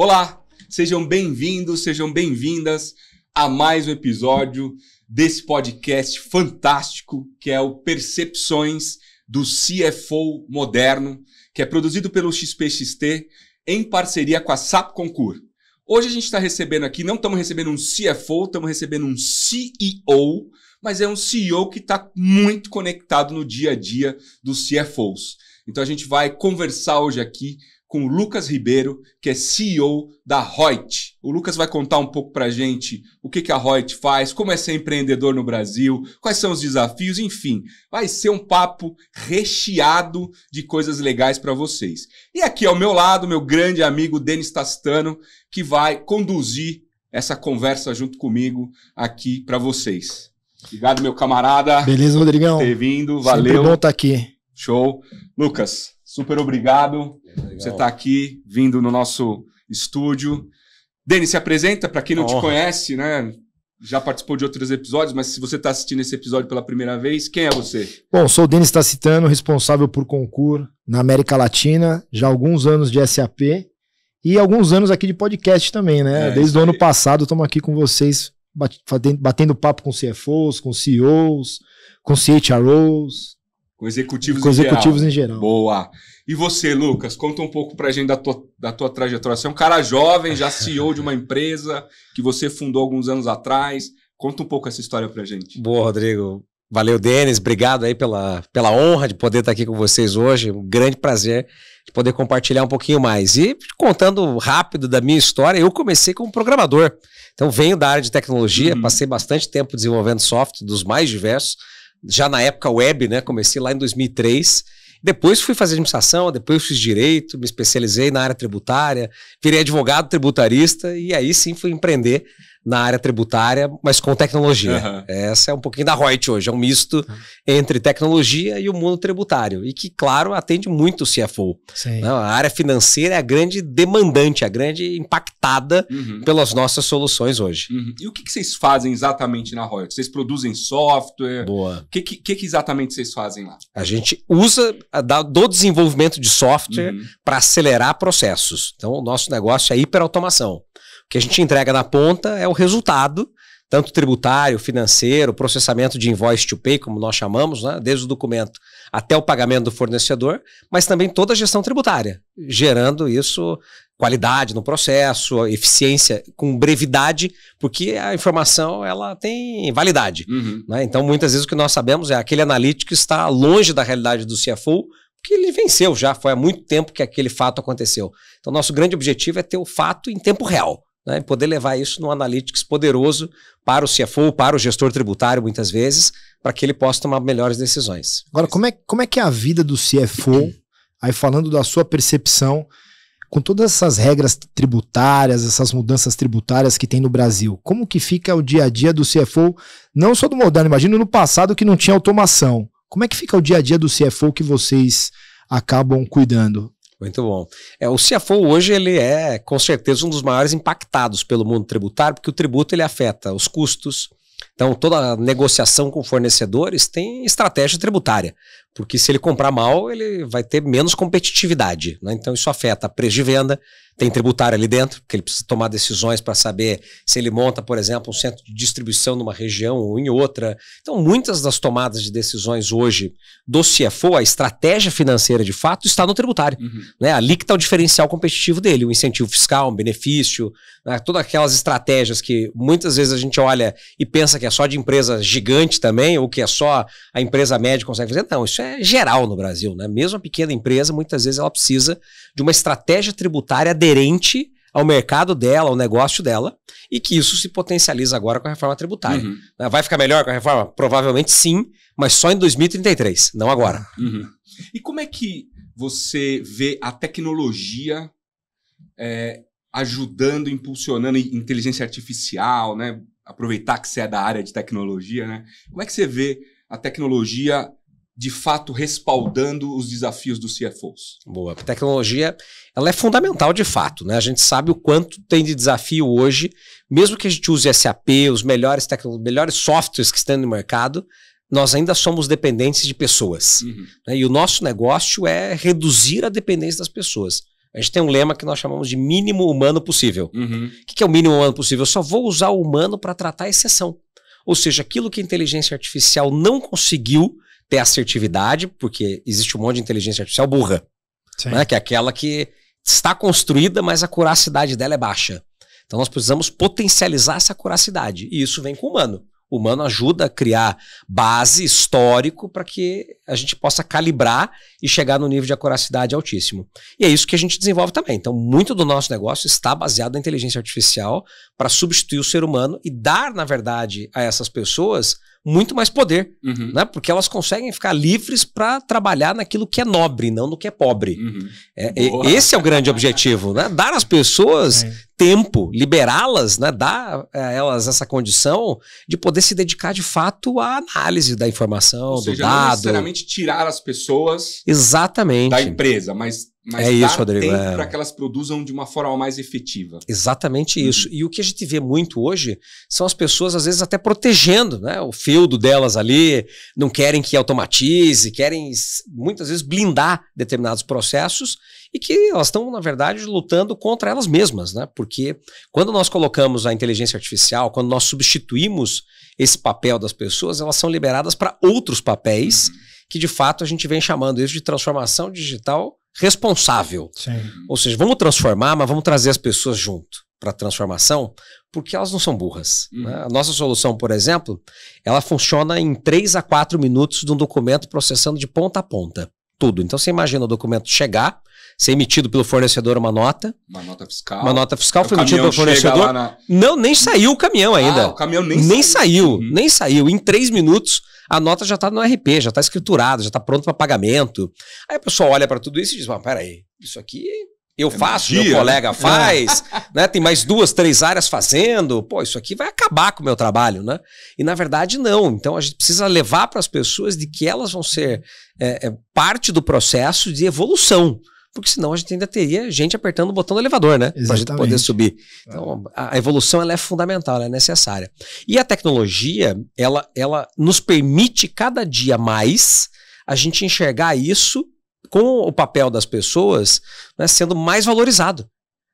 Olá, sejam bem-vindos, sejam bem-vindas a mais um episódio desse podcast fantástico que é o Percepções do CFO Moderno, que é produzido pelo XPXT em parceria com a SAP Concur. Hoje a gente está recebendo aqui, não estamos recebendo um CFO, estamos recebendo um CEO, mas é um CEO que está muito conectado no dia a dia dos CFOs. Então a gente vai conversar hoje aqui com o Lucas Ribeiro, que é CEO da Roit. O Lucas vai contar um pouco pra gente o que a Roit faz, como é ser empreendedor no Brasil, quais são os desafios, enfim. Vai ser um papo recheado de coisas legais para vocês. E aqui ao meu lado, meu grande amigo Denis Tastano, que vai conduzir essa conversa junto comigo aqui para vocês. Obrigado, meu camarada. Beleza, Rodrigão? Por ter vindo, valeu. Sempre bom estar aqui. Show. Lucas, super obrigado. Legal. Você está aqui, vindo no nosso estúdio. Denis, se apresenta, para quem não te conhece, né? Já participou de outros episódios, mas se você está assistindo esse episódio pela primeira vez, quem é você? Bom, sou o Denis Tastano, responsável por Concur na América Latina, já há alguns anos de SAP e alguns anos aqui de podcast também, né? Desde o ano passado estamos aqui com vocês, batendo papo com CFOs, com CEOs, com CHROs. Com executivos em geral. Boa. E você, Lucas, conta um pouco pra gente da tua trajetória. Você é um cara jovem, já CEO de uma empresa que você fundou alguns anos atrás. Conta um pouco essa história pra gente. Boa, Rodrigo. Valeu, Denis. Obrigado aí pela honra de poder estar aqui com vocês hoje. Um grande prazer de poder compartilhar um pouquinho mais. E contando rápido da minha história, eu comecei como programador. Então venho da área de tecnologia, passei bastante tempo desenvolvendo software dos mais diversos. Já na época web, né? Comecei lá em 2003. Depois fui fazer administração, depois fiz direito, me especializei na área tributária, virei advogado tributarista e aí sim fui empreender na área tributária, mas com tecnologia. Essa é um pouquinho da Roit hoje, é um misto entre tecnologia e o mundo tributário. E que, claro, atende muito o CFO. Não, a área financeira é a grande demandante, a grande impactada pelas nossas soluções hoje. E o que vocês fazem exatamente na Roit? Vocês produzem software? Boa. O que exatamente vocês fazem lá? A gente usa do desenvolvimento de software para acelerar processos. Então, o nosso negócio é hiperautomação. O que a gente entrega na ponta é o resultado, tanto tributário, financeiro, processamento de invoice to pay, como nós chamamos, né? Desde o documento até o pagamento do fornecedor, mas também toda a gestão tributária, gerando isso, qualidade no processo, eficiência com brevidade, porque a informação ela tem validade. Né? Então, muitas vezes o que nós sabemos é aquele analítico está longe da realidade do CFO, porque ele venceu já, foi há muito tempo que aquele fato aconteceu. Então, nosso grande objetivo é ter o fato em tempo real. Né, e poder levar isso num analytics poderoso para o CFO, para o gestor tributário, muitas vezes, para que ele possa tomar melhores decisões. Agora, como é que é a vida do CFO, aí falando da sua percepção, com todas essas regras tributárias, essas mudanças tributárias que tem no Brasil, como que fica o dia a dia do CFO, não só do moderno, imagino no passado que não tinha automação. Como é que fica o dia a dia do CFO que vocês acabam cuidando? Muito bom. O CFO hoje ele é, com certeza, um dos maiores impactados pelo mundo tributário, porque o tributo ele afeta os custos. Então, toda a negociação com fornecedores tem estratégia tributária, porque se ele comprar mal, ele vai ter menos competitividade. Né? Então, isso afeta a preço de venda, tem tributário ali dentro, porque ele precisa tomar decisões para saber se ele monta, por exemplo, um centro de distribuição numa região ou em outra. Então, muitas das tomadas de decisões hoje do CFO, a estratégia financeira de fato, está no tributário. Né? Ali que está o diferencial competitivo dele, o incentivo fiscal, um benefício, né? Todas aquelas estratégias que muitas vezes a gente olha e pensa que é só de empresa gigante também, ou que é só a empresa média que consegue fazer. Não, isso é geral no Brasil. Né? Mesmo a pequena empresa, muitas vezes ela precisa de uma estratégia tributária aderente ao mercado dela, ao negócio dela, e que isso se potencializa agora com a reforma tributária. Vai ficar melhor com a reforma? Provavelmente sim, mas só em 2033, não agora. E como é que você vê a tecnologia ajudando, impulsionando inteligência artificial, né? Aproveitar que você é da área de tecnologia, né? Como é que você vê a tecnologia de fato respaldando os desafios dos CFOs? Boa. A tecnologia ela é fundamental de fato, né? A gente sabe o quanto tem de desafio hoje, mesmo que a gente use SAP, os melhores softwares que estão no mercado, nós ainda somos dependentes de pessoas. Né? E o nosso negócio é reduzir a dependência das pessoas. A gente tem um lema que nós chamamos de mínimo humano possível. Uhum. O que é o mínimo humano possível? Eu só vou usar o humano para tratar a exceção. Ou seja, aquilo que a inteligência artificial não conseguiu ter assertividade, porque existe um monte de inteligência artificial burra, né? Que é aquela que está construída, mas a curacidade dela é baixa. Então nós precisamos potencializar essa curacidade. E isso vem com o humano. O humano ajuda a criar base, histórico, para que a gente possa calibrar e chegar no nível de acuracidade altíssimo. E é isso que a gente desenvolve também. Então, muito do nosso negócio está baseado na inteligência artificial para substituir o ser humano e dar, na verdade, a essas pessoas muito mais poder, né? Porque elas conseguem ficar livres para trabalhar naquilo que é nobre, não no que é pobre. Esse é o grande objetivo, né? Dar às pessoas tempo, liberá-las, né? Dar a elas essa condição de poder se dedicar de fato à análise da informação, Ou do seja, dado. não necessariamente tirar as pessoas Exatamente. da empresa, mas É isso, Rodrigo, tempo para que elas produzam de uma forma mais efetiva. Exatamente isso. E o que a gente vê muito hoje são as pessoas, às vezes, até protegendo, né, o feudo delas ali, não querem que automatize, querem, muitas vezes, blindar determinados processos e que elas estão, na verdade, lutando contra elas mesmas, né? Porque quando nós colocamos a inteligência artificial, quando nós substituímos esse papel das pessoas, elas são liberadas para outros papéis que, de fato, a gente vem chamando isso de transformação digital responsável. Sim. Ou seja, vamos transformar, mas vamos trazer as pessoas junto para a transformação, porque elas não são burras. Né? A nossa solução, por exemplo, ela funciona em 3 a 4 minutos de um documento processando de ponta a ponta. Tudo. Então você imagina o documento chegar, ser emitido pelo fornecedor uma nota. Uma nota fiscal. Uma nota fiscal foi O emitida pelo caminhão chega fornecedor. lá Não, nem saiu o caminhão ainda. O caminhão Nem saiu. Nem saiu. Em 3 minutos, a nota já está no RP, já está escriturada, já está pronto para pagamento. Aí a pessoa olha para tudo isso e diz, peraí, isso aqui eu faço, magia, meu colega faz, né? Tem mais 2, 3 áreas fazendo, pô, isso aqui vai acabar com o meu trabalho, né? E na verdade não. Então a gente precisa levar para as pessoas de que elas vão ser parte do processo de evolução. Porque senão a gente ainda teria gente apertando o botão do elevador, né? Para a gente poder subir. Então, a evolução ela é fundamental, ela é necessária. E a tecnologia, ela nos permite cada dia mais a gente enxergar isso com o papel das pessoas, né, sendo mais valorizado.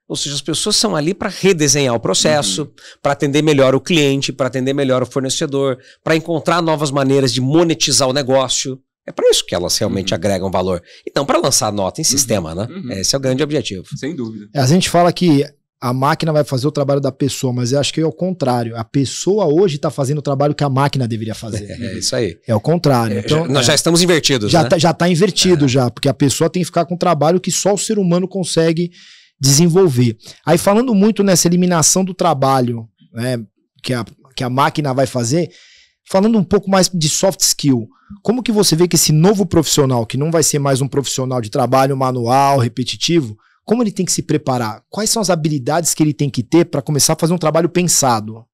Ou seja, as pessoas são ali para redesenhar o processo, para atender melhor o cliente, para atender melhor o fornecedor, para encontrar novas maneiras de monetizar o negócio. É para isso que elas realmente agregam valor. E não para lançar nota em sistema, né? Esse é o grande objetivo. Sem dúvida. A gente fala que a máquina vai fazer o trabalho da pessoa, mas eu acho que é o contrário. A pessoa hoje está fazendo o trabalho que a máquina deveria fazer. É isso aí. É o contrário. Então, nós já estamos invertidos, já né? Já está invertido já, porque a pessoa tem que ficar com um trabalho que só o ser humano consegue desenvolver. Aí falando muito nessa eliminação do trabalho, né, que a máquina vai fazer, falando um pouco mais de soft skill, como que você vê que esse novo profissional, que não vai ser mais um profissional de trabalho manual, repetitivo, como ele tem que se preparar? Quais são as habilidades que ele tem que ter para começar a fazer um trabalho pensado?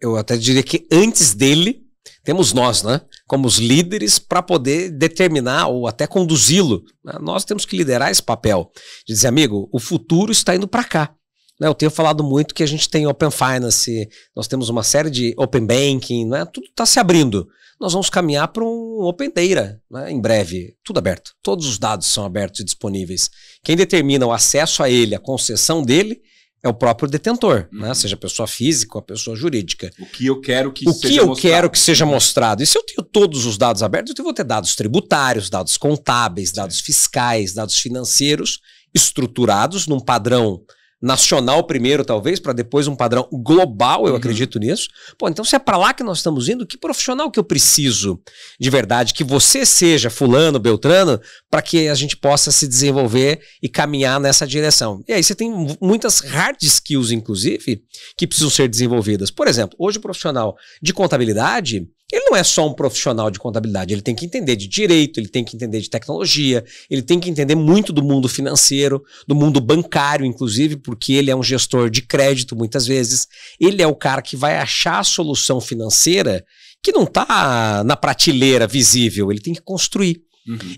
Eu até diria que antes dele, temos nós, né? Como os líderes, para poder determinar ou até conduzi-lo. Nós temos que liderar esse papel. De dizer, amigo, o futuro está indo para cá. Eu tenho falado muito que a gente tem Open Finance, nós temos uma série de Open Banking, né? Tudo está se abrindo. Nós vamos caminhar para um Open Data, né? Em breve, tudo aberto. Todos os dados são abertos e disponíveis. Quem determina o acesso a ele, a concessão dele, é o próprio detentor, né? Seja a pessoa física ou a pessoa jurídica. O que eu quero que seja mostrado. E se eu tenho todos os dados abertos, eu vou ter dados tributários, dados contábeis, dados fiscais, dados financeiros, estruturados num padrão nacional primeiro, talvez, para depois um padrão global, eu acredito nisso. Pô, então se é para lá que nós estamos indo, que profissional que eu preciso de verdade, que você seja fulano, beltrano, para que a gente possa se desenvolver e caminhar nessa direção. E aí você tem muitas hard skills, inclusive, que precisam ser desenvolvidas. Por exemplo, hoje o profissional de contabilidade, ele não é só um profissional de contabilidade, ele tem que entender de direito, ele tem que entender de tecnologia, ele tem que entender muito do mundo financeiro, do mundo bancário, inclusive, porque ele é um gestor de crédito muitas vezes. Ele é o cara que vai achar a solução financeira que não está na prateleira visível, ele tem que construir.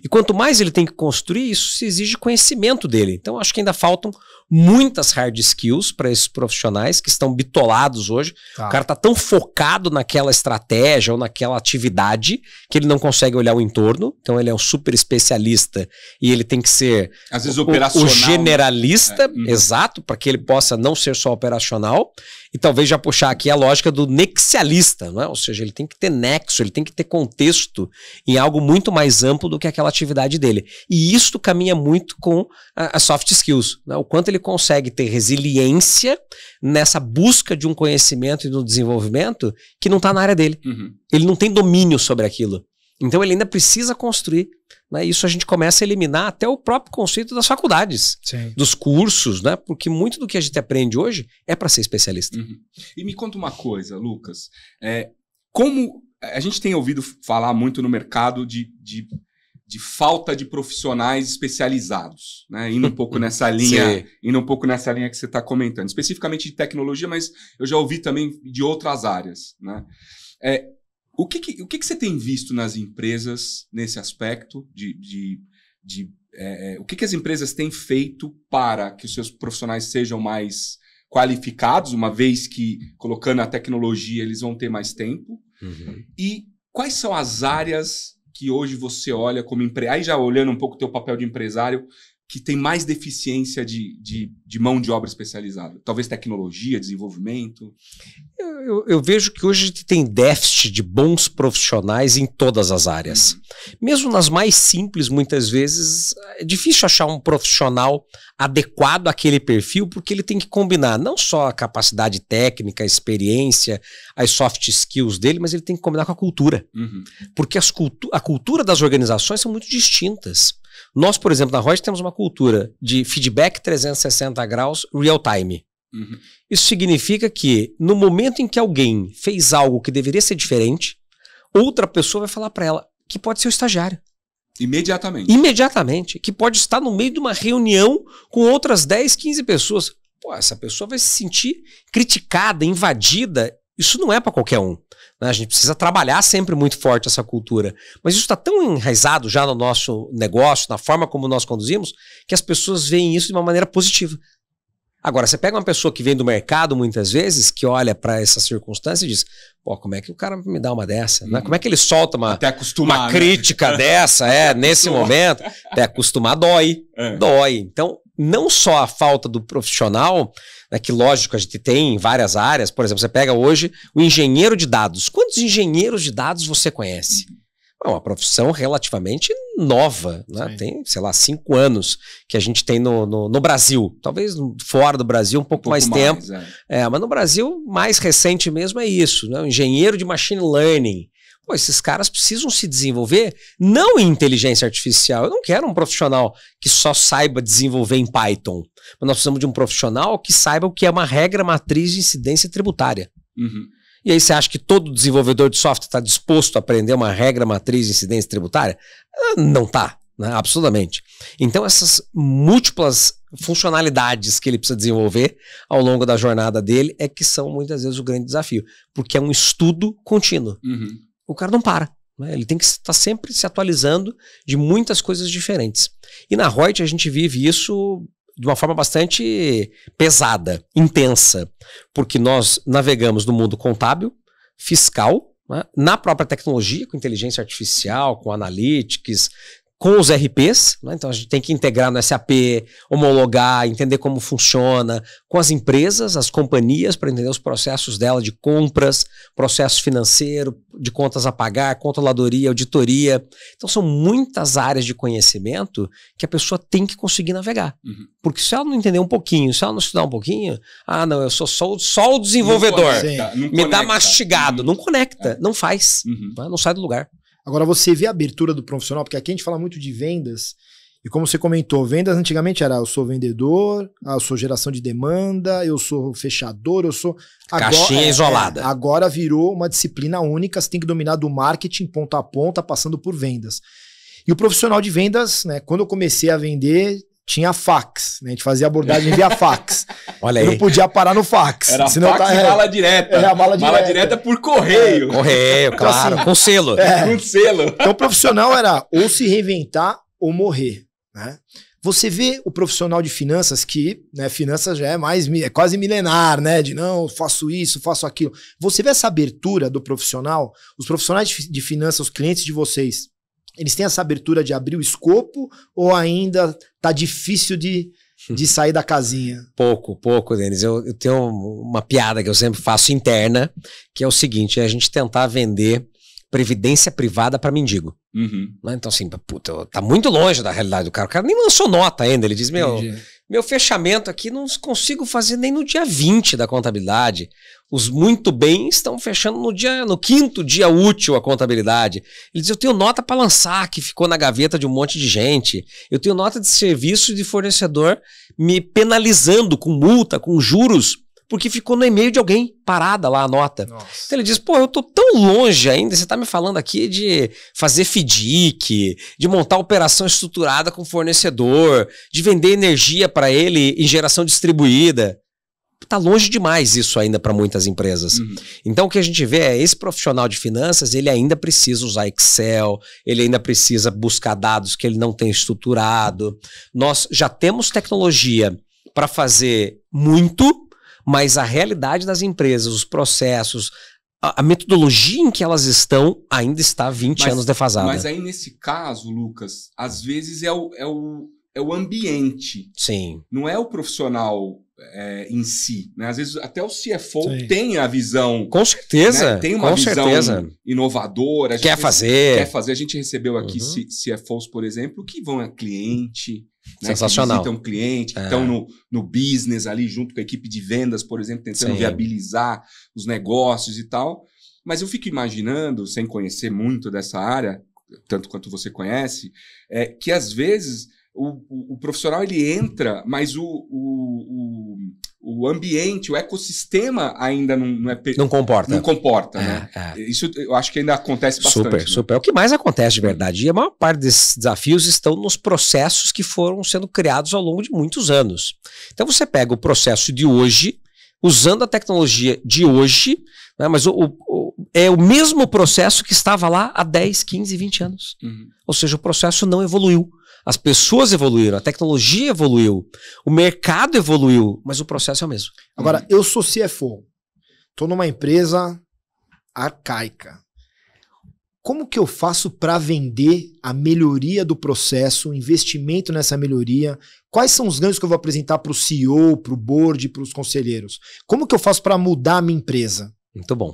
E quanto mais ele tem que construir, isso se exige conhecimento dele. Então, acho que ainda faltam muitas hard skills para esses profissionais que estão bitolados hoje. O cara está tão focado naquela estratégia ou naquela atividade que ele não consegue olhar o entorno. Então, ele é um super especialista e ele tem que ser às vezes operacional, o generalista, exato, para que ele possa não ser só operacional. E talvez já puxar aqui a lógica do nexialista, não é? Ou seja, ele tem que ter nexo, ele tem que ter contexto em algo muito mais amplo do que aquela atividade dele. E isso caminha muito com as soft skills, né? O quanto ele consegue ter resiliência nessa busca de um conhecimento e do desenvolvimento que não está na área dele. Ele não tem domínio sobre aquilo. Então ele ainda precisa construir. Né? Isso a gente começa a eliminar até o próprio conceito das faculdades, dos cursos, né? Porque muito do que a gente aprende hoje é para ser especialista. E me conta uma coisa, Lucas. Como a gente tem ouvido falar muito no mercado de falta de profissionais especializados, né? Indo um pouco nessa linha, que você está comentando, especificamente de tecnologia, mas eu já ouvi também de outras áreas, né? O que você tem visto nas empresas nesse aspecto o que as empresas têm feito para que os seus profissionais sejam mais qualificados, uma vez que, colocando a tecnologia, eles vão ter mais tempo? E quais são as áreas que hoje você olha como empresa, aí já olhando um pouco o teu papel de empresário, que tem mais deficiência de mão de obra especializada? Talvez tecnologia, desenvolvimento? Eu vejo que hoje a gente tem déficit de bons profissionais em todas as áreas. Mesmo nas mais simples, muitas vezes, é difícil achar um profissional adequado àquele perfil, porque ele tem que combinar não só a capacidade técnica, a experiência, as soft skills dele, mas ele tem que combinar com a cultura. Porque a cultura das organizações são muito distintas. Nós, por exemplo, na Reut temos uma cultura de feedback 360 graus real time. Isso significa que no momento em que alguém fez algo que deveria ser diferente, outra pessoa vai falar para ela que pode ser o estagiário. Imediatamente. Que pode estar no meio de uma reunião com outras 10, 15 pessoas. Pô, essa pessoa vai se sentir criticada, invadida. Isso não é para qualquer um. A gente precisa trabalhar sempre muito forte essa cultura. Mas isso está tão enraizado já no nosso negócio, na forma como nós conduzimos, que as pessoas veem isso de uma maneira positiva. Agora, você pega uma pessoa que vem do mercado, muitas vezes, que olha para essa circunstância e diz, pô, como é que o cara me dá uma dessa? Né? Como é que ele solta uma crítica dessa nesse momento? Até acostumar dói. Dói. Então, não só a falta do profissional, né, que lógico a gente tem em várias áreas, por exemplo, você pega hoje o engenheiro de dados. Quantos engenheiros de dados você conhece? É uma profissão relativamente nova, né? Tem, sei lá, 5 anos que a gente tem no Brasil. Talvez fora do Brasil um pouco mais tempo. Mas no Brasil, mais recente mesmo é isso, né? O engenheiro de machine learning. Pô, esses caras precisam se desenvolver não em inteligência artificial. Eu não quero um profissional que só saiba desenvolver em Python. Mas nós precisamos de um profissional que saiba o que é uma regra matriz de incidência tributária. E aí você acha que todo desenvolvedor de software está disposto a aprender uma regra matriz de incidência tributária? Não está, né? Absolutamente. Então essas múltiplas funcionalidades que ele precisa desenvolver ao longo da jornada dele é que são muitas vezes o grande desafio, porque é um estudo contínuo. O cara não para, né? Ele tem que estar sempre se atualizando de muitas coisas diferentes. E na Reut a gente vive isso de uma forma bastante pesada, intensa, porque nós navegamos no mundo contábil, fiscal, né, na própria tecnologia, com inteligência artificial, com analytics, com os RPs, né? Então a gente tem que integrar no SAP, homologar, entender como funciona, com as empresas, as companhias, para entender os processos dela de compras, processo financeiro, de contas a pagar, controladoria, auditoria. Então são muitas áreas de conhecimento que a pessoa tem que conseguir navegar. Porque se ela não entender um pouquinho, se ela não estudar um pouquinho, não, eu sou só o desenvolvedor, me dá mastigado, não conecta, não faz, não sai do lugar. Agora você vê a abertura do profissional, porque aqui a gente fala muito de vendas, e como você comentou, vendas antigamente era eu sou vendedor, eu sou geração de demanda, eu sou fechador, eu sou... Caixinha isolada. Agora virou uma disciplina única, você tem que dominar do marketing ponta a ponta, passando por vendas. E o profissional de vendas, né, quando eu comecei a vender, tinha fax, né? A gente fazia abordagem via fax. Olha Eu aí. não podia parar no fax. Era senão fax e mala direta. É, a mala direta. por correio. Correio, Então, claro, assim, com selo. Com selo. Então o profissional era ou se reinventar ou morrer, né? Você vê o profissional de finanças que, né, finanças já é quase milenar, né? De não, faço isso, faço aquilo. Você vê essa abertura do profissional, os profissionais de finanças, os clientes de vocês, eles têm essa abertura de abrir o escopo ou ainda tá difícil de sair da casinha? Pouco, Denis. Eu tenho uma piada que eu sempre faço interna, que é o seguinte, é a gente tentar vender previdência privada para mendigo. Uhum. Então assim, puta, tá muito longe da realidade do cara. O cara nem lançou nota ainda. Ele diz, meu fechamento aqui não consigo fazer nem no dia 20 da contabilidade. Os muito bem estão fechando no 5º dia útil a contabilidade. Ele diz, eu tenho nota para lançar que ficou na gaveta de um monte de gente. Eu tenho nota de serviço de fornecedor me penalizando com multa, com juros, porque ficou no e-mail de alguém parada lá a nota. Nossa. Então ele diz, pô, eu tô tão longe ainda, você tá me falando aqui de fazer FDIC, de montar operação estruturada com fornecedor, de vender energia para ele em geração distribuída. Tá longe demais isso ainda para muitas empresas. Uhum. Então o que a gente vê é esse profissional de finanças, ele ainda precisa usar Excel, ele ainda precisa buscar dados que ele não tem estruturado. Nós já temos tecnologia para fazer muito, mas a realidade das empresas, os processos, a metodologia em que elas estão ainda está 20 anos defasada. Mas aí nesse caso, Lucas, às vezes é o ambiente. Sim. Não é o profissional em si. Né? Às vezes até o CFO Sim. tem a visão. Com certeza. Né? Tem uma visão inovadora. Quer fazer. A gente recebeu aqui CFOs, por exemplo, que vão a cliente. Né, sensacional. Que visitam cliente, que estão no business ali junto com a equipe de vendas, por exemplo, tentando viabilizar os negócios e tal. Mas eu fico imaginando, sem conhecer muito dessa área, tanto quanto você conhece, que às vezes o profissional ele entra, mas o ambiente, o ecossistema ainda não comporta, né? Isso eu acho que ainda acontece bastante. Super. É o que mais acontece de verdade. E a maior parte desses desafios estão nos processos que foram sendo criados ao longo de muitos anos. Então você pega o processo de hoje, usando a tecnologia de hoje, né, mas é o mesmo processo que estava lá há 10, 15, 20 anos. Uhum. Ou seja, o processo não evoluiu. As pessoas evoluíram, a tecnologia evoluiu, o mercado evoluiu, mas o processo é o mesmo. Agora, eu sou CFO, tô numa empresa arcaica. Como que eu faço para vender a melhoria do processo, o investimento nessa melhoria? Quais são os ganhos que eu vou apresentar para o CEO, para o board, para os conselheiros? Como que eu faço para mudar a minha empresa? Muito bom.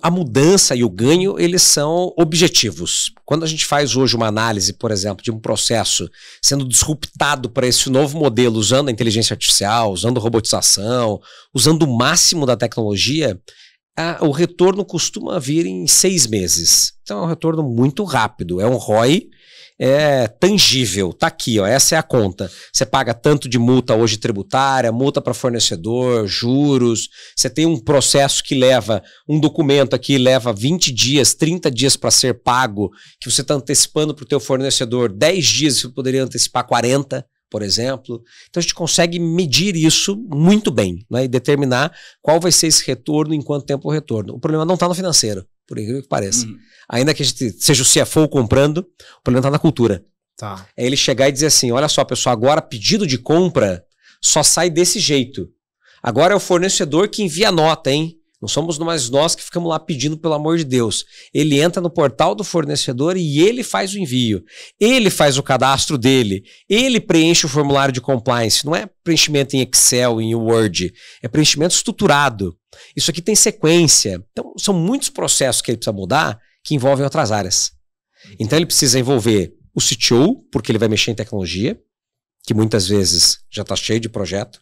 A mudança e o ganho, eles são objetivos. Quando a gente faz hoje uma análise, por exemplo, de um processo sendo disruptado para esse novo modelo, usando a inteligência artificial, usando robotização, usando o máximo da tecnologia, o retorno costuma vir em 6 meses. Então é um retorno muito rápido, é um ROI tangível, tá aqui, ó, essa é a conta. Você paga tanto de multa hoje tributária, multa para fornecedor, juros, você tem um processo que leva, um documento aqui leva 20 dias, 30 dias para ser pago, que você está antecipando para o teu fornecedor 10 dias, você poderia antecipar 40, por exemplo. Então a gente consegue medir isso muito bem, né, e determinar qual vai ser esse retorno, em quanto tempo o retorno. O problema não está no financeiro, por incrível que pareça. Ainda que a gente seja o CFO comprando, o problema está na cultura. Tá. É ele chegar e dizer assim, olha só pessoal, agora pedido de compra só sai desse jeito. Agora é o fornecedor que envia a nota, hein? Não somos mais nós que ficamos lá pedindo, pelo amor de Deus. Ele entra no portal do fornecedor e ele faz o envio. Ele faz o cadastro dele. Ele preenche o formulário de compliance. Não é preenchimento em Excel, em Word. É preenchimento estruturado. Isso aqui tem sequência. Então, são muitos processos que ele precisa mudar que envolvem outras áreas. Então, ele precisa envolver o CTO, porque ele vai mexer em tecnologia, que muitas vezes já está cheio de projeto.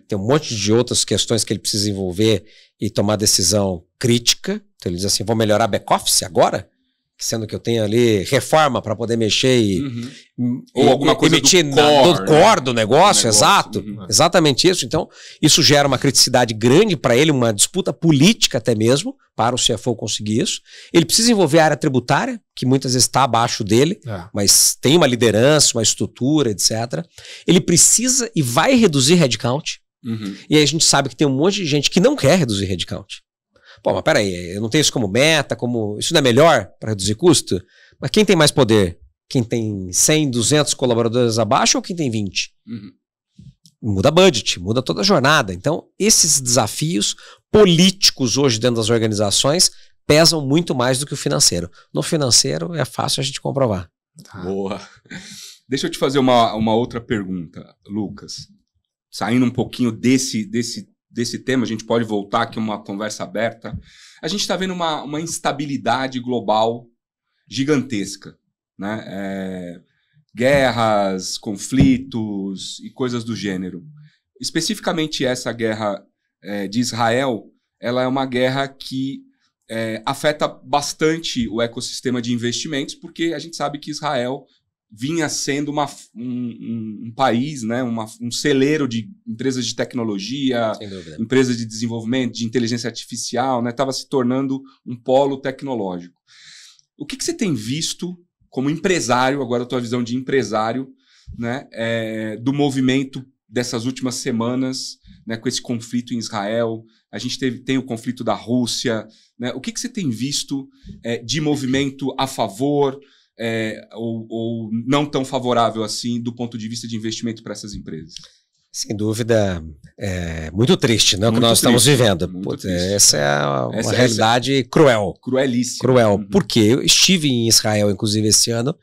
Tem um monte de outras questões que ele precisa envolver e tomar decisão crítica. Então ele diz assim, vou melhorar back-office agora? sendo que eu tenho ali reforma para poder mexer ou alguma coisa emitir do core do negócio, exato. Exatamente isso. Então, isso gera uma criticidade grande para ele, uma disputa política até mesmo, para o CFO conseguir isso. Ele precisa envolver a área tributária, que muitas vezes está abaixo dele, mas tem uma liderança, uma estrutura, etc. Ele precisa e vai reduzir headcount. E aí a gente sabe que tem um monte de gente que não quer reduzir headcount. Pô, mas peraí, eu não tenho isso como meta, isso não é melhor para reduzir custo? Mas quem tem mais poder? Quem tem 100, 200 colaboradores abaixo ou quem tem 20? Muda budget, muda toda a jornada. Então, esses desafios políticos hoje dentro das organizações pesam muito mais do que o financeiro. No financeiro é fácil a gente comprovar. Boa. Deixa eu te fazer uma outra pergunta, Lucas. Saindo um pouquinho desse tema, a gente pode voltar aqui uma conversa aberta. A gente está vendo uma instabilidade global gigantesca, né? Guerras, conflitos e coisas do gênero. Especificamente essa guerra de Israel, ela é uma guerra que afeta bastante o ecossistema de investimentos, porque a gente sabe que Israel vinha sendo um país, né, um celeiro de empresas de tecnologia, empresas de desenvolvimento, de inteligência artificial, né, estava se tornando um polo tecnológico. O que você tem visto como empresário, agora a tua visão de empresário, né, do movimento dessas últimas semanas, né, com esse conflito em Israel? A gente tem o conflito da Rússia, né? O que você tem visto de movimento a favor ou não tão favorável assim do ponto de vista de investimento para essas empresas? Sem dúvida, é muito triste, né, o que nós estamos vivendo. Essa é uma realidade cruel. Cruelíssima. Cruel. Porque eu estive em Israel, inclusive, esse ano,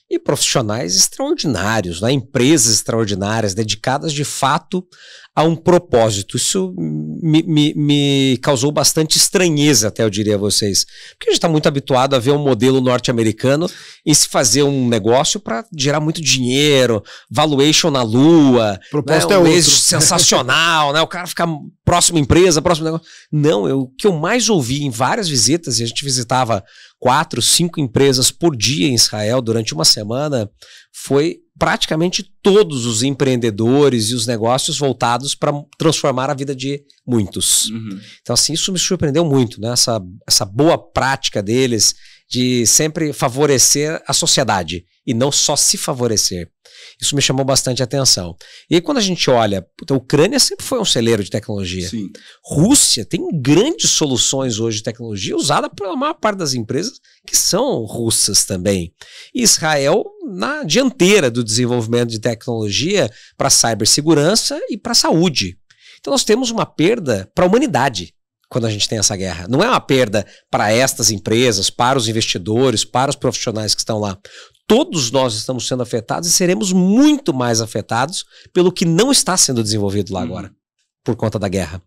e profissionais extraordinários, né, empresas extraordinárias, dedicadas de fato a um propósito. Isso me causou bastante estranheza, até eu diria a vocês. Porque a gente está muito habituado a ver um modelo norte-americano em se fazer um negócio para gerar muito dinheiro, valuation na lua, propósito, né, sensacional, né, o cara fica próxima empresa, próximo negócio. Não, o que eu mais ouvi em várias visitas, e a gente visitava 4, 5 empresas por dia em Israel durante uma semana, foi praticamente todos os empreendedores e os negócios voltados para transformar a vida de muitos. Então, assim, isso me surpreendeu muito, né? Essa boa prática deles de sempre favorecer a sociedade e não só se favorecer. Isso me chamou bastante atenção. E aí, quando a gente olha, a Ucrânia sempre foi um celeiro de tecnologia. Sim. Rússia tem grandes soluções hoje de tecnologia usada pela maior parte das empresas que são russas também. E Israel na dianteira do desenvolvimento de tecnologia para cibersegurança e para saúde. Então nós temos uma perda para a humanidade quando a gente tem essa guerra. Não é uma perda para estas empresas, para os investidores, para os profissionais que estão lá. Todos nós estamos sendo afetados e seremos muito mais afetados pelo que não está sendo desenvolvido lá agora, por conta da guerra.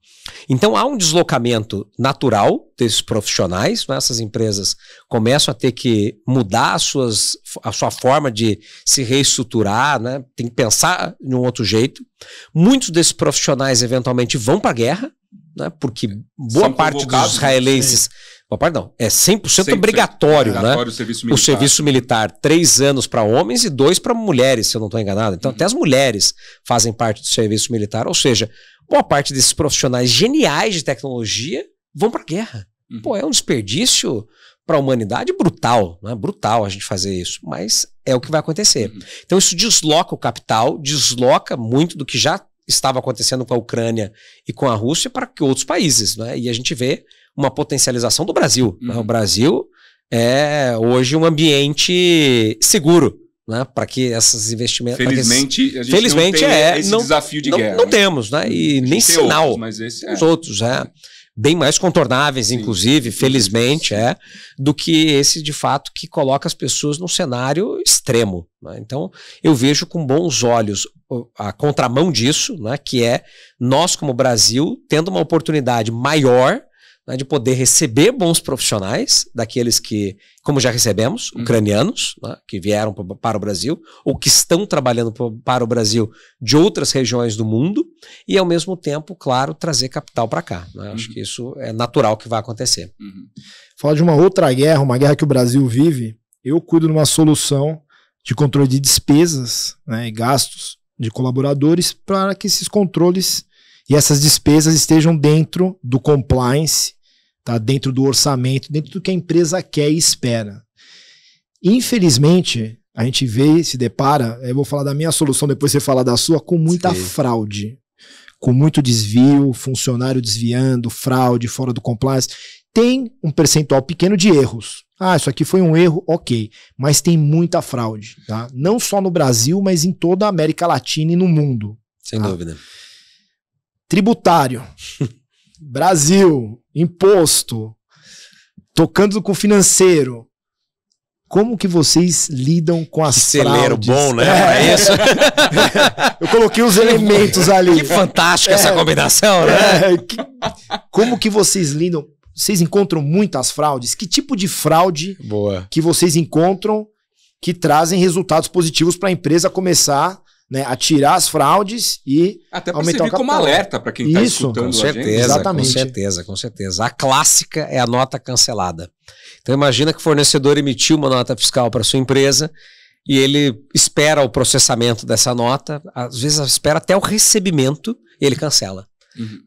Então há um deslocamento natural desses profissionais, né? Essas empresas começam a ter que mudar a sua forma de se reestruturar, né? Tem que pensar de um outro jeito. Muitos desses profissionais eventualmente vão para a guerra, né? Porque boa parte dos israelenses... Perdão, é 100% obrigatório, né? O serviço militar, 3 anos para homens e 2 para mulheres, se eu não estou enganado. Então até as mulheres fazem parte do serviço militar, ou seja, boa parte desses profissionais geniais de tecnologia vão para a guerra. Pô, é um desperdício para a humanidade brutal, né? Brutal a gente fazer isso, mas é o que vai acontecer. Então isso desloca o capital, desloca muito do que já estava acontecendo com a Ucrânia e com a Rússia para que outros países, né? E a gente vê uma potencialização do Brasil. Né? O Brasil é hoje um ambiente seguro, né? Para que esses investimentos... Felizmente, a gente não tem esse desafio de guerra. Não temos, né? E nem sinal. Outros, mas esse os outros, bem mais contornáveis, inclusive, felizmente, do que esse, de fato, que coloca as pessoas num cenário extremo. Né? Então, eu vejo com bons olhos a contramão disso, né? Que é nós, como Brasil, tendo uma oportunidade maior né, de poder receber bons profissionais, daqueles que, como já recebemos, ucranianos, né, que vieram para o Brasil, ou que estão trabalhando para o Brasil de outras regiões do mundo, e ao mesmo tempo, claro, trazer capital para cá. Né? Acho que isso é natural que vai acontecer. Fala de uma outra guerra, uma guerra que o Brasil vive. Eu cuido de uma solução de controle de despesas, né, e gastos de colaboradores para que esses controles e essas despesas estejam dentro do compliance, tá? Dentro do orçamento, dentro do que a empresa quer e espera. Infelizmente, a gente vê, se depara, eu vou falar da minha solução, depois você fala da sua, com muita fraude, com muito desvio, funcionário desviando, fraude, fora do compliance. Tem um percentual pequeno de erros. Ah, isso aqui foi um erro, ok. Mas tem muita fraude, tá? Não só no Brasil, mas em toda a América Latina e no mundo. Sem dúvida. Tributário, Brasil, imposto, tocando com o financeiro. Como que vocês lidam com as celeiro fraudes? Bom, né? É isso. Eu coloquei os elementos ali. Que fantástica essa combinação, né? Como que vocês lidam? Vocês encontram muitas fraudes? Que tipo de fraude que vocês encontram que trazem resultados positivos para a empresa começar, né, a tirar as fraudes e até para aumentar servir como alerta para quem está escutando com certeza, a gente. Exatamente. Com certeza. A clássica é a nota cancelada. Então imagina que o fornecedor emitiu uma nota fiscal para sua empresa e ele espera o processamento dessa nota, às vezes espera até o recebimento e ele cancela.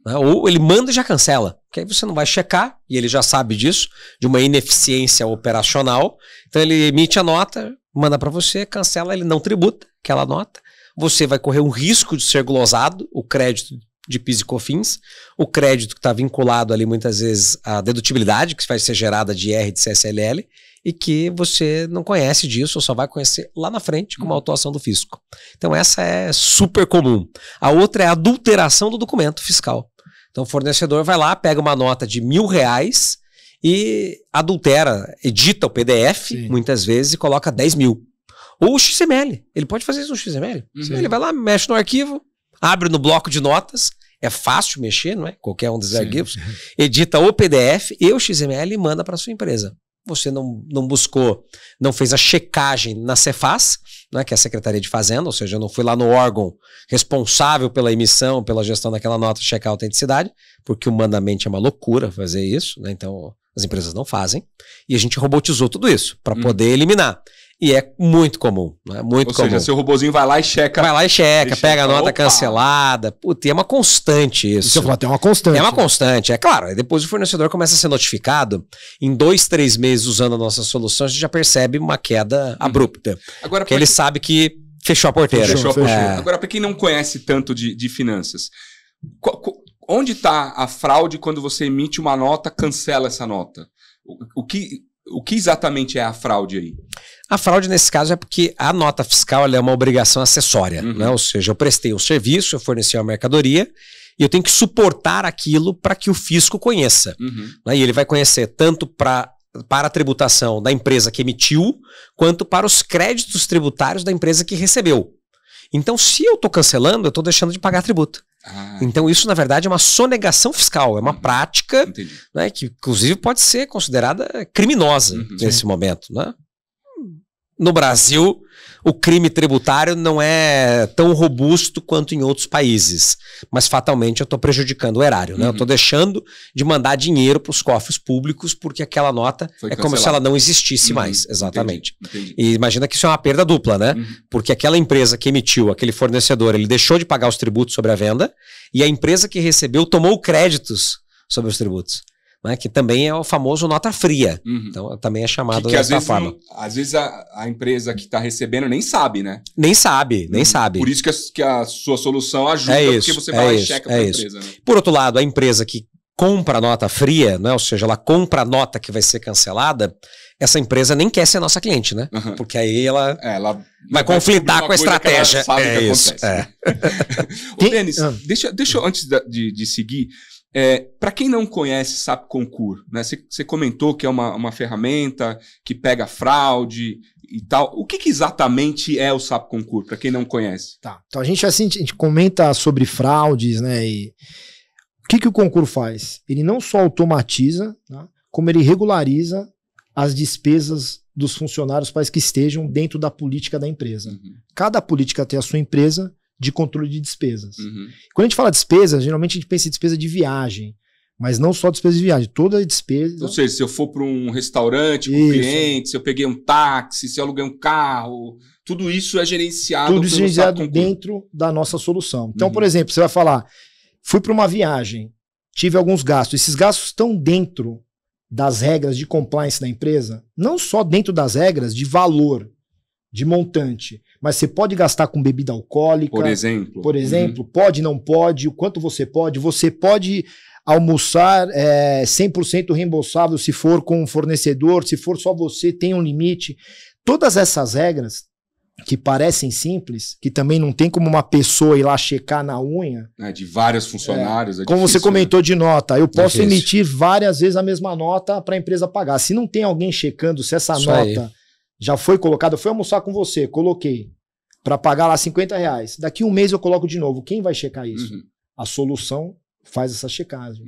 Ou ele manda e já cancela, porque aí você não vai checar, e ele já sabe disso, de uma ineficiência operacional. Então ele emite a nota, manda para você, cancela, ele não tributa aquela nota. Você vai correr um risco de ser glosado, o crédito de PIS e COFINS, o crédito que está vinculado ali muitas vezes à dedutibilidade, que vai ser gerada de IR de CSLL, e que você não conhece disso, ou só vai conhecer lá na frente com uma autuação do fisco. Então essa é super comum. A outra é a adulteração do documento fiscal. Então o fornecedor vai lá, pega uma nota de R$1.000 e adultera, edita o PDF, muitas vezes, e coloca 10 mil. Ou o XML. Ele pode fazer isso no XML. Ele vai lá, mexe no arquivo, abre no bloco de notas, é fácil mexer, não é? Qualquer um desses arquivos. Edita o PDF e o XML e manda para sua empresa. Você não buscou, não fez a checagem na Cefaz, né, que é a Secretaria de Fazenda, ou seja, eu não fui lá no órgão responsável pela emissão, pela gestão daquela nota, checar a autenticidade, porque humanamente é uma loucura fazer isso, né? Então as empresas não fazem, e a gente robotizou tudo isso para poder eliminar. E é muito comum, né? Muito comum. Ou seja, seu robozinho vai lá e checa. Vai lá e checa, pega a nota cancelada. Puta, é uma constante isso. Isso eu falo, tem uma constante. É uma constante, é claro. Aí depois o fornecedor começa a ser notificado. Em 2, 3 meses usando a nossa solução, a gente já percebe uma queda abrupta. Agora, porque ele sabe que fechou a porteira. Fechou a porteira. Agora, para quem não conhece tanto de finanças, onde está a fraude quando você emite uma nota, cancela essa nota? O que exatamente é a fraude aí? A fraude, nesse caso, é porque a nota fiscal ela é uma obrigação acessória. Né? Ou seja, eu prestei um serviço, eu forneci uma mercadoria e eu tenho que suportar aquilo para que o fisco conheça. Né? E ele vai conhecer tanto para a tributação da empresa que emitiu, quanto para os créditos tributários da empresa que recebeu. Então, se eu estou cancelando, eu estou deixando de pagar tributo. Então isso, na verdade, é uma sonegação fiscal, é uma prática, né, que inclusive pode ser considerada criminosa nesse momento. Né? No Brasil, o crime tributário não é tão robusto quanto em outros países, mas fatalmente eu estou prejudicando o erário. Né? Eu estou deixando de mandar dinheiro para os cofres públicos porque aquela nota é como se ela não existisse mais. Exatamente. Entendi. E imagina que isso é uma perda dupla, né? Porque aquela empresa que emitiu, aquele fornecedor, ele deixou de pagar os tributos sobre a venda e a empresa que recebeu tomou créditos sobre os tributos. Né, que também é o famoso nota fria. Então também é chamado dessa forma. Às vezes a empresa que está recebendo nem sabe, né? Nem sabe. Por isso que a sua solução ajuda, porque você vai lá e checa para a empresa. Né? Por outro lado, a empresa que compra a nota fria, né, ou seja, ela compra a nota que vai ser cancelada, essa empresa nem quer ser nossa cliente, né? Porque aí ela vai conflitar com a estratégia. É isso. Ô, Denis, deixa eu, antes de seguir, para quem não conhece SAP Concur, né, você comentou que é uma ferramenta que pega fraude e tal. O que exatamente é o SAP Concur, para quem não conhece? Tá. Então a gente comenta sobre fraudes, né? E que o Concur faz? Ele não só automatiza, tá? Como ele regulariza as despesas dos funcionários para que estejam dentro da política da empresa. Cada política tem a sua empresa de controle de despesas. Quando a gente fala despesa, geralmente a gente pensa em despesa de viagem, mas não só despesa de viagem, toda despesa... Ou seja, se eu for para um restaurante com cliente, se eu peguei um táxi, se eu aluguei um carro, tudo isso é gerenciado. Tudo isso é gerenciado dentro da nossa solução. Então, por exemplo, você vai falar, fui para uma viagem, tive alguns gastos, esses gastos estão dentro das regras de compliance da empresa, não só dentro das regras de valor, de montante, mas você pode gastar com bebida alcoólica, por exemplo, pode, não pode, o quanto você pode almoçar 100% reembolsável se for com um fornecedor, se for só você, tem um limite. Todas essas regras que parecem simples, que também não tem como uma pessoa ir lá checar na unha. De vários funcionários. Como difícil, você comentou, né? De nota, eu posso emitir várias vezes a mesma nota para a empresa pagar. Se não tem alguém checando se essa nota já foi colocada, eu fui almoçar com você, coloquei para pagar lá R$50. Daqui um mês eu coloco de novo. Quem vai checar isso? A solução faz essa checagem.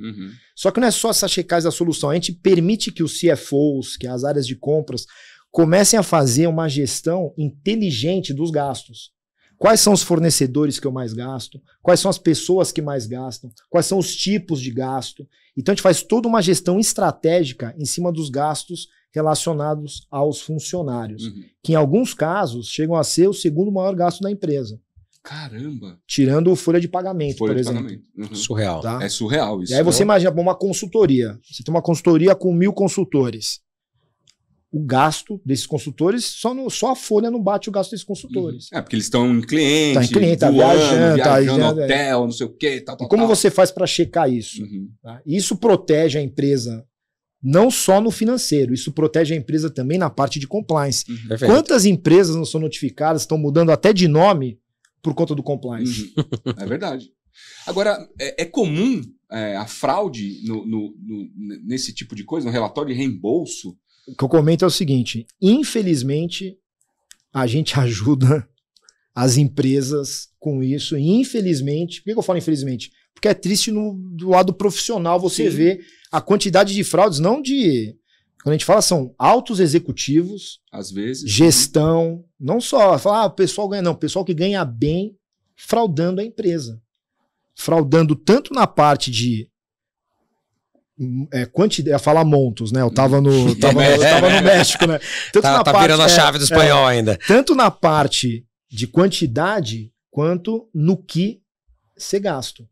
Só que não é só essa checagem da solução, a gente permite que os CFOs, que as áreas de compras, comecem a fazer uma gestão inteligente dos gastos. Quais são os fornecedores que eu mais gasto? Quais são as pessoas que mais gastam? Quais são os tipos de gasto? Então a gente faz toda uma gestão estratégica em cima dos gastos relacionados aos funcionários, que em alguns casos chegam a ser o segundo maior gasto da empresa. Caramba! Tirando folha de pagamento, por exemplo. Surreal. Tá? É surreal isso. E aí você imagina uma consultoria. Você tem uma consultoria com 1000 consultores. O gasto desses consultores, só a folha não bate o gasto desses consultores. Porque eles estão em cliente, tá viajando no hotel, não sei o quê. E como você faz para checar isso? Tá? Isso protege a empresa não só no financeiro, isso protege a empresa também na parte de compliance. Quantas empresas não são notificadas, estão mudando até de nome por conta do compliance? É verdade. Agora, é comum a fraude nesse tipo de coisa, no relatório de reembolso? O que eu comento é o seguinte, infelizmente, a gente ajuda as empresas com isso, e infelizmente, por que eu falo infelizmente? Porque é triste do lado profissional você ver a quantidade de fraudes, não de... Quando a gente fala, são altos executivos, às vezes, gestão, não só falar, o pessoal ganha, não, o pessoal que ganha bem fraudando a empresa. Fraudando tanto na parte de quantidade, ia falar montos, né? Eu tava no México, né? Tanto tá parte, virando a chave do espanhol ainda. Tanto na parte de quantidade, quanto no que ser gasto.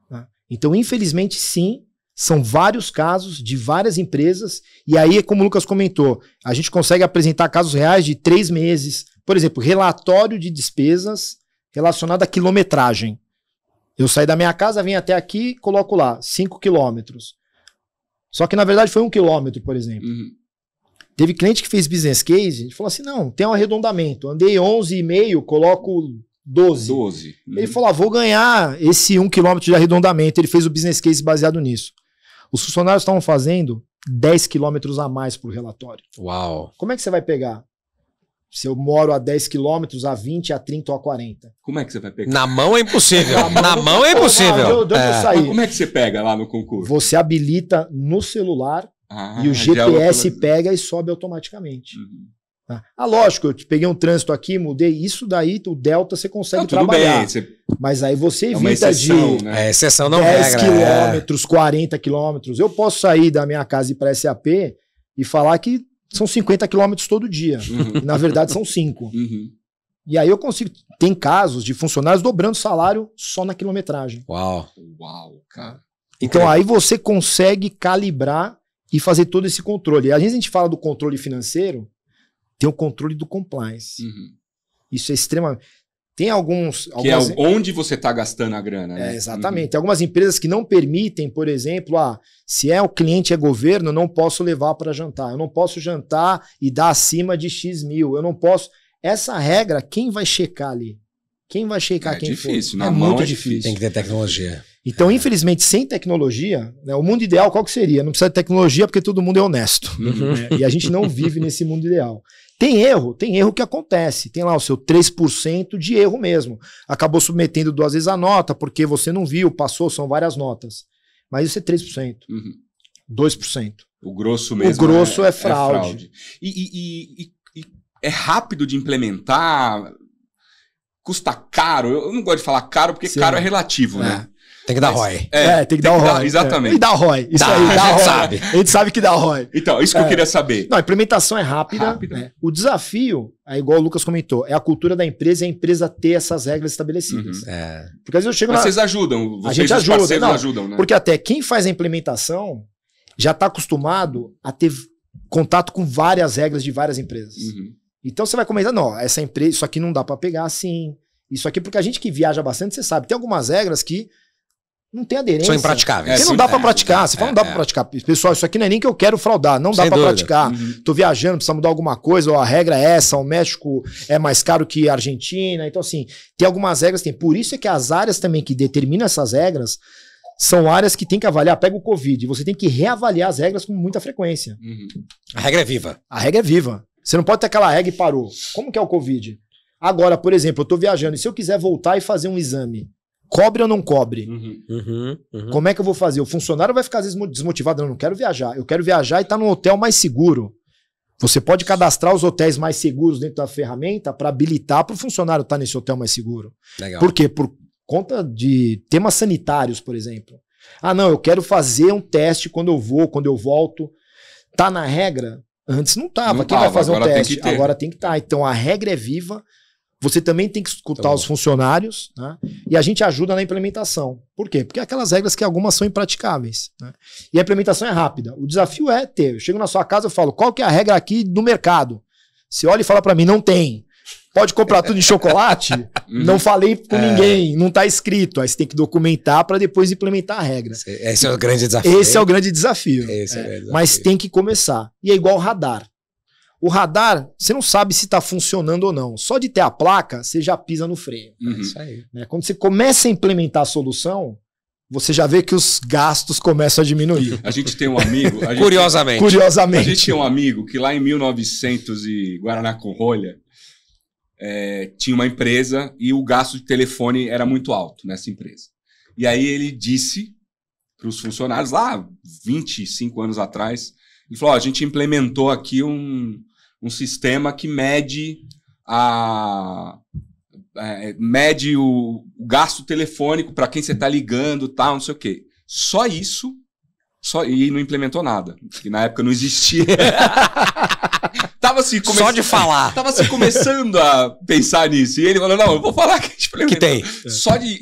Tá? Então, infelizmente, sim, são vários casos de várias empresas, e aí, como o Lucas comentou, a gente consegue apresentar casos reais de 3 meses. Por exemplo, relatório de despesas relacionado à quilometragem. Eu saí da minha casa, vim até aqui, coloco lá, 5 quilômetros. Só que, na verdade, foi 1 quilômetro, por exemplo. Teve cliente que fez business case, a gente falou assim, não, tem um arredondamento. Andei 11,5, coloco 12. Ele falou, vou ganhar esse 1 quilômetro de arredondamento. Ele fez o business case baseado nisso. Os funcionários estavam fazendo 10 quilômetros a mais por relatório. Uau! Como é que você vai pegar? Se eu moro a 10 quilômetros, a 20, a 30 ou a 40. Como é que você vai pegar? Na mão é impossível. Na mão é impossível. Mas como é que você pega lá no concurso? Você habilita no celular e o GPS pega e sobe automaticamente. Lógico, eu peguei um trânsito aqui, mudei. Isso daí, o Delta, você consegue trabalhar. Bem, Mas aí você evita exceção, de exceção não 10 quilômetros, 40 quilômetros. Eu posso sair da minha casa e ir para SAP e falar que são 50 quilômetros todo dia. E, na verdade, são 5. E aí eu consigo... Tem casos de funcionários dobrando salário só na quilometragem. Uau, cara. Então aí você consegue calibrar e fazer todo esse controle. E às vezes a gente fala do controle financeiro, tem o controle do compliance. Isso é extremamente... Tem alguns... Que é onde você está gastando a grana, né? Exatamente. Tem algumas empresas que não permitem, por exemplo, se o cliente é governo, eu não posso levar para jantar. Eu não posso jantar e dar acima de X mil. Eu não posso... Essa regra, quem vai checar ali? Quem vai checar quem difícil, for? Na mão muito difícil. Tem que ter tecnologia. Então, infelizmente, sem tecnologia, né, o mundo ideal qual que seria? Não precisa de tecnologia porque todo mundo é honesto. Né? E a gente não vive nesse mundo ideal. Tem erro que acontece. Tem lá o seu 3% de erro mesmo. Acabou submetendo 2 vezes a nota porque você não viu, passou, são várias notas. Mas isso é 3%. 2%. O grosso mesmo. O grosso é fraude. E é rápido de implementar, custa caro. Eu não gosto de falar caro porque caro é relativo, né? Tem que dar ROI. Tem que dar o ROI. Exatamente. E dá ROI. Isso aí, dá ROI. A gente sabe que dá ROI. Então, isso que eu queria saber. Não, a implementação é rápida. Né? O desafio, igual o Lucas comentou, é a cultura da empresa e a empresa ter essas regras estabelecidas. Porque às vezes eu chego Mas vocês ajudam, a gente ajuda, ajudam, né? Porque até quem faz a implementação já está acostumado a ter contato com várias regras de várias empresas. Então você vai comentar, não, essa empresa, isso aqui não dá para pegar assim. Isso aqui, porque a gente que viaja bastante, você sabe, tem algumas regras que não tem aderência. São impraticáveis. Porque não dá pra praticar. Você fala, não dá pra praticar. Pessoal, isso aqui não é nem que eu quero fraudar. Não dá pra praticar. Tô viajando, precisa mudar alguma coisa, ou a regra é essa, o México é mais caro que a Argentina. Então, assim, tem algumas regras. Por isso é que as áreas também que determinam essas regras são áreas que tem que avaliar. Pega o Covid. Você tem que reavaliar as regras com muita frequência. A regra é viva. A regra é viva. Você não pode ter aquela regra e parou. Como que é o Covid? Agora, por exemplo, eu tô viajando e se eu quiser voltar e fazer um exame, cobre ou não cobre? Como é que eu vou fazer? O funcionário vai ficar às vezes desmotivado. Eu não quero viajar. Eu quero viajar e estar num hotel mais seguro. Você pode cadastrar os hotéis mais seguros dentro da ferramenta para habilitar para o funcionário estar nesse hotel mais seguro. Legal. Por quê? Por conta de temas sanitários, por exemplo. Ah, não, eu quero fazer um teste quando eu vou, quando eu volto. Tá na regra? Antes não estava. Quem vai fazer um teste? Agora tem que estar. Então a regra é viva. Você também tem que escutar os funcionários, né? E a gente ajuda na implementação. Por quê? Porque aquelas regras que algumas são impraticáveis, né? E a implementação é rápida. O desafio é ter. Eu chego na sua casa e falo, qual que é a regra aqui do mercado? Você olha e fala para mim, não tem. Pode comprar tudo em chocolate? Não falei com ninguém, não está escrito. Aí você tem que documentar para depois implementar a regra. Esse é o grande desafio. Esse é o grande desafio. Mas tem que começar. E é igual radar. O radar, você não sabe se está funcionando ou não. Só de ter a placa, você já pisa no freio. Isso aí. Quando você começa a implementar a solução, você já vê que os gastos começam a diminuir. A gente tem um amigo... Curiosamente. A gente tinha um amigo que lá em 1900 e Guaraná com rolha, tinha uma empresa e o gasto de telefone era muito alto nessa empresa. E aí ele disse para os funcionários, lá 25 anos atrás, ele falou, a gente implementou aqui um sistema que mede o gasto telefônico para quem você está ligando, tal, não sei o quê. Só isso, e não implementou nada, que na época não existia. Só de falar. Tava se começando a pensar nisso. E ele falou, não, eu vou falar que a gente implementou. Que tem.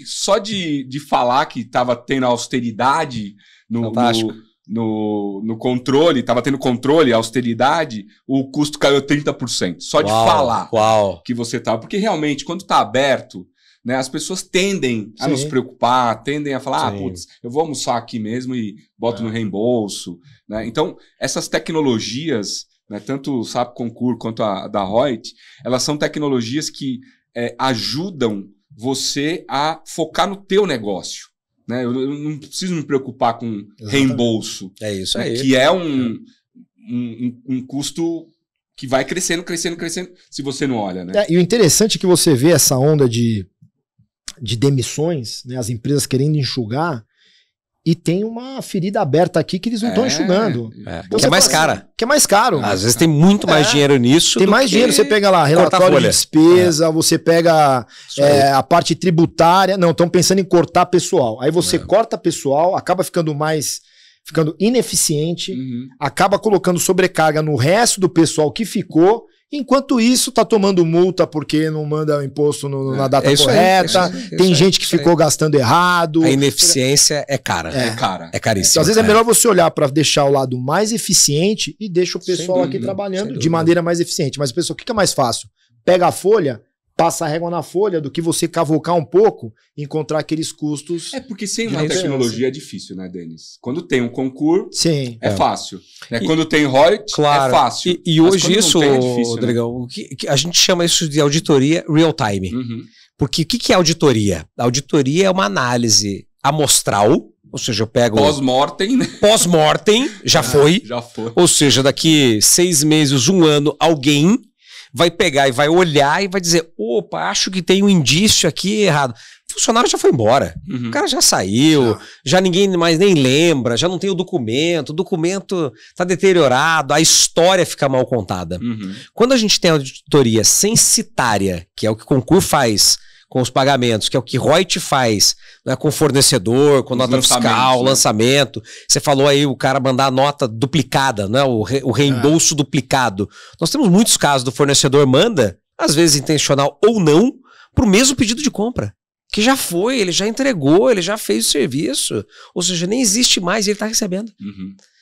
Só de falar que tava tendo austeridade no controle, estava tendo controle, austeridade, o custo caiu 30%. Só de falar que você estava. Porque realmente, quando está aberto, né, as pessoas tendem a não se preocupar, tendem a falar, putz, eu vou almoçar aqui mesmo e boto no reembolso. Né? Então, essas tecnologias, né, tanto o SAP Concur quanto a da Reut, elas são tecnologias que ajudam você a focar no teu negócio. Né? Eu não preciso me preocupar com reembolso. É isso aí. Que é um custo que vai crescendo, se você não olha. Né? E o interessante é que você vê essa onda de demissões, né? As empresas querendo enxugar, e tem uma ferida aberta aqui que eles não estão enxugando. Então, que é mais cara. Que é mais caro. Às vezes tem muito mais dinheiro nisso. Tem mais dinheiro. Você pega lá relatório de despesa, você pega a parte tributária. Não, estão pensando em cortar pessoal. Aí você corta pessoal, acaba ficando ineficiente, acaba colocando sobrecarga no resto do pessoal que ficou. Enquanto isso, tá tomando multa porque não manda o imposto na data correta. Tem gente que ficou gastando errado. A ineficiência é cara. É caríssimo. Então, às vezes é melhor você olhar para deixar o lado mais eficiente e deixa o pessoal aqui trabalhando de maneira mais eficiente. Mas, pessoal, o que é mais fácil? Pega a folha, passa a régua na folha, do que você cavocar um pouco e encontrar aqueles custos. Porque sem uma tecnologia é difícil, né, Denis? Quando tem um concurso, é fácil. Quando tem Reut, é fácil. E hoje isso, Rodrigão, a gente chama isso de auditoria real time. Porque o que é auditoria? A auditoria é uma análise amostral, ou seja, eu pego... Pós-mortem, né? Pós-mortem, já foi. Já foi. Ou seja, daqui 6 meses, 1 ano, alguém vai pegar e vai olhar e vai dizer, opa, acho que tem um indício aqui errado. O funcionário já foi embora. O cara já saiu, já ninguém mais nem lembra, já não tem o documento tá deteriorado, a história fica mal contada. Quando a gente tem auditoria censitária, que é o que o Concur faz com os pagamentos, que é o que Reut faz, né, com o fornecedor, com nota fiscal, lançamento. Você falou aí o cara mandar a nota duplicada, né, o reembolso duplicado. Nós temos muitos casos do fornecedor manda, às vezes intencional ou não, para o mesmo pedido de compra. Que já foi, ele já entregou, ele já fez o serviço. Ou seja, nem existe mais e ele está recebendo.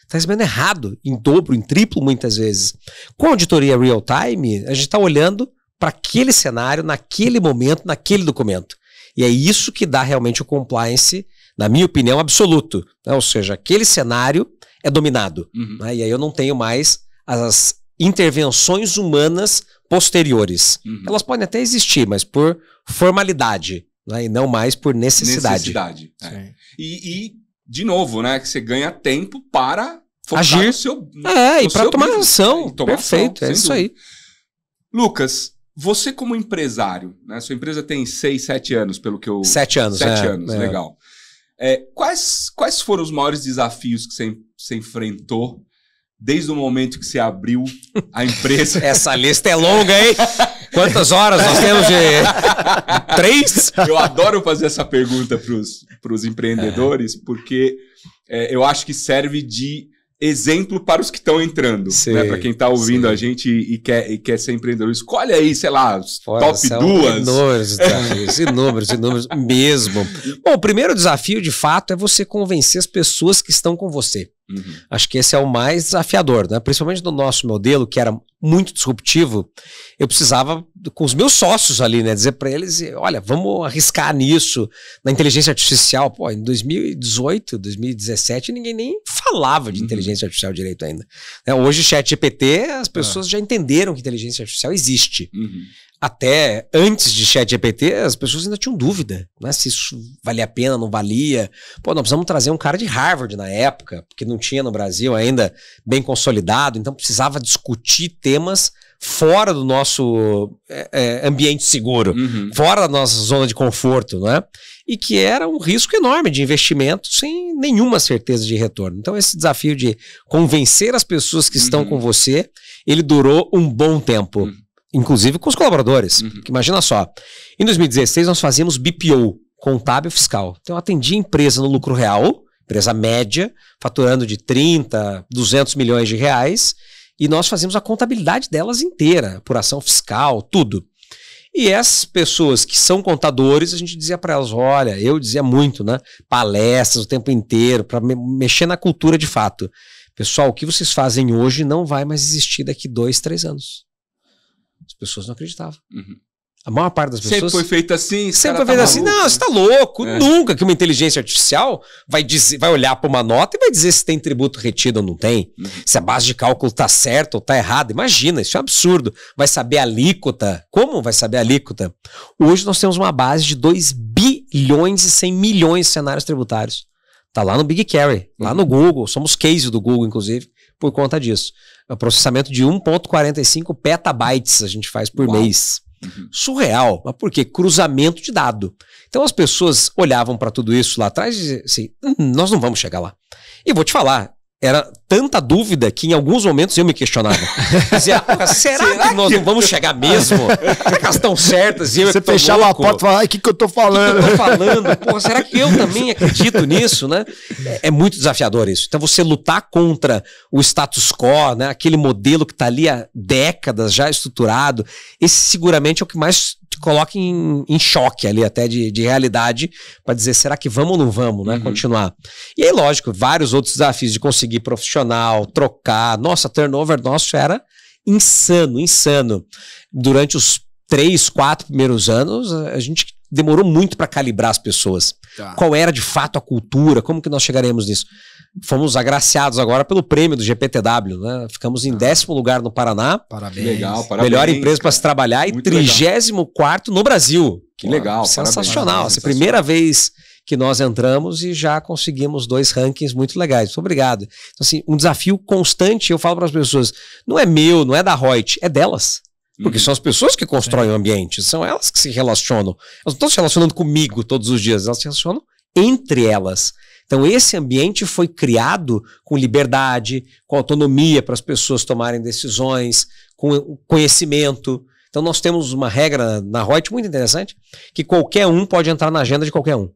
Está recebendo errado, em dobro, em triplo muitas vezes. Com a auditoria real time, a gente está olhando para aquele cenário, naquele momento, naquele documento. E é isso que dá realmente o compliance, na minha opinião, absoluto. Né? Ou seja, aquele cenário é dominado. Né? E aí eu não tenho mais as intervenções humanas posteriores. Elas podem até existir, mas por formalidade, né? E não mais por necessidade. E, de novo, né, que você ganha tempo para focar agir. No seu... e para tomar ação. Perfeito, é isso aí. Lucas, você como empresário, né? Sua empresa tem 6, 7 anos, pelo que eu... 7 anos, 7 anos, legal. Quais foram os maiores desafios que você enfrentou desde o momento que você abriu a empresa? Essa lista é longa, hein? Quantas horas nós temos de... 3? Eu adoro fazer essa pergunta para os empreendedores, porque eu acho que serve de exemplo para os que estão entrando, né? Para quem está ouvindo a gente e quer ser empreendedor. Escolhe aí, sei lá, top 2. Inúmeros mesmo. Bom, o primeiro desafio, de fato, é você convencer as pessoas que estão com você. Acho que esse é o mais desafiador, né? Principalmente no nosso modelo, que era muito disruptivo. Eu precisava, com os meus sócios ali, né, dizer para eles, olha, vamos arriscar nisso, na inteligência artificial. Pô, em 2018, 2017, ninguém nem falava de inteligência artificial direito ainda. Hoje, ChatGPT, as pessoas já entenderam que inteligência artificial existe. Até antes de ChatGPT, as pessoas ainda tinham dúvida, né, se isso valia a pena, não valia. Pô, nós precisamos trazer um cara de Harvard na época, porque não tinha no Brasil ainda bem consolidado, então precisava discutir temas fora do nosso ambiente seguro, fora da nossa zona de conforto, né? E que era um risco enorme de investimento sem nenhuma certeza de retorno. Então esse desafio de convencer as pessoas que estão com você, ele durou um bom tempo. Inclusive com os colaboradores. Imagina só, em 2016 nós fazíamos BPO, contábil fiscal. Então eu atendia empresa no lucro real, empresa média, faturando de 30, 200 milhões de reais, e nós fazíamos a contabilidade delas inteira, apuração fiscal, tudo. E essas pessoas que são contadores, a gente dizia para elas, olha, eu dizia muito, né? Palestras o tempo inteiro, para mexer na cultura de fato. Pessoal, o que vocês fazem hoje não vai mais existir daqui 2, 3 anos. As pessoas não acreditavam. A maior parte das pessoas... Sempre foi feito assim? Sempre foi feito assim. Não, você tá louco. Nunca que uma inteligência artificial vai olhar para uma nota e vai dizer se tem tributo retido ou não tem. Se a base de cálculo tá certa ou tá errada. Imagina, isso é um absurdo. Vai saber a alíquota. Como vai saber a alíquota? Hoje nós temos uma base de 2 bilhões e 100 milhões de cenários tributários. Tá lá no BigQuery, lá no Google. Somos case do Google, inclusive, por conta disso. O processamento de 1,45 petabytes a gente faz por mês. Surreal. Mas por quê? Cruzamento de dado. Então as pessoas olhavam para tudo isso lá atrás e diziam assim, nós não vamos chegar lá. E vou te falar, era tanta dúvida que em alguns momentos eu me questionava. Dizia, será que nós não vamos chegar mesmo? Será que elas estão certas? E eu Você fechava louco? A porta e falava, o que eu tô falando? O que eu tô falando? Pô, será que eu também acredito nisso, né? É muito desafiador isso. Então você lutar contra o status quo, né? Aquele modelo que tá ali há décadas já estruturado, esse seguramente é o que mais te coloca em choque ali até de realidade para dizer, será que vamos ou não vamos, né? Continuar. E aí, lógico, vários outros desafios de conseguir profissional, trocar. Nossa, turnover nosso era insano. Durante os 3, 4 primeiros anos, a gente demorou muito para calibrar as pessoas. Qual era de fato a cultura, como que nós chegaremos nisso? Fomos agraciados agora pelo prêmio do GPTW, né? Ficamos em 10º lugar no Paraná. Parabéns. Legal, parabéns. Melhor empresa para se trabalhar e 34º no Brasil. Que legal, sensacional. Parabéns. Essa primeira vez que nós entramos e já conseguimos 2 rankings muito legais. Muito obrigado. Então, assim, um desafio constante, eu falo para as pessoas, não é meu, não é da Reut, é delas. Porque são as pessoas que constroem o ambiente, são elas que se relacionam. Elas não estão se relacionando comigo todos os dias, elas se relacionam entre elas. Então esse ambiente foi criado com liberdade, com autonomia para as pessoas tomarem decisões, com conhecimento. Então nós temos uma regra na Reut muito interessante, que qualquer um pode entrar na agenda de qualquer um.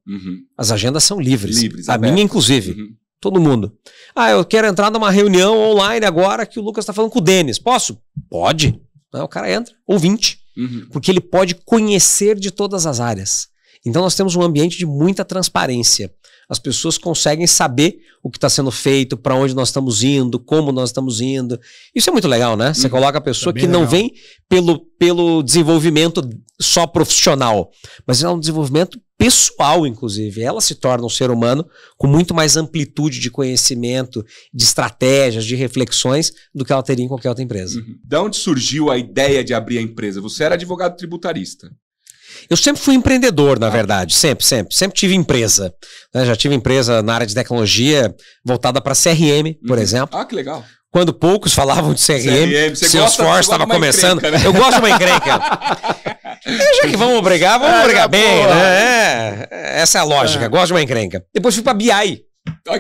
As agendas são livres, a abertas. minha inclusive. Todo mundo. Eu quero entrar numa reunião online agora que o Lucas está falando com o Denis. Posso? Pode. O cara entra, ouvinte, porque ele pode conhecer de todas as áreas. Então nós temos um ambiente de muita transparência. As pessoas conseguem saber o que está sendo feito, para onde nós estamos indo, como nós estamos indo. Isso é muito legal, né? Você coloca a pessoa que não vem pelo desenvolvimento só profissional, mas é um desenvolvimento pessoal, inclusive. Ela se torna um ser humano com muito mais amplitude de conhecimento, de estratégias, de reflexões do que ela teria em qualquer outra empresa. De onde surgiu a ideia de abrir a empresa? Você era advogado tributarista. Eu sempre fui empreendedor, na verdade. Sempre tive empresa. Já tive empresa na área de tecnologia voltada para CRM, por exemplo. Que legal. Quando poucos falavam de CRM, Salesforce estava começando. Encrenca, né? Eu gosto de uma encrenca. Já que vamos brigar bem, né? Essa é a lógica. Gosto de uma encrenca. Depois fui para BI.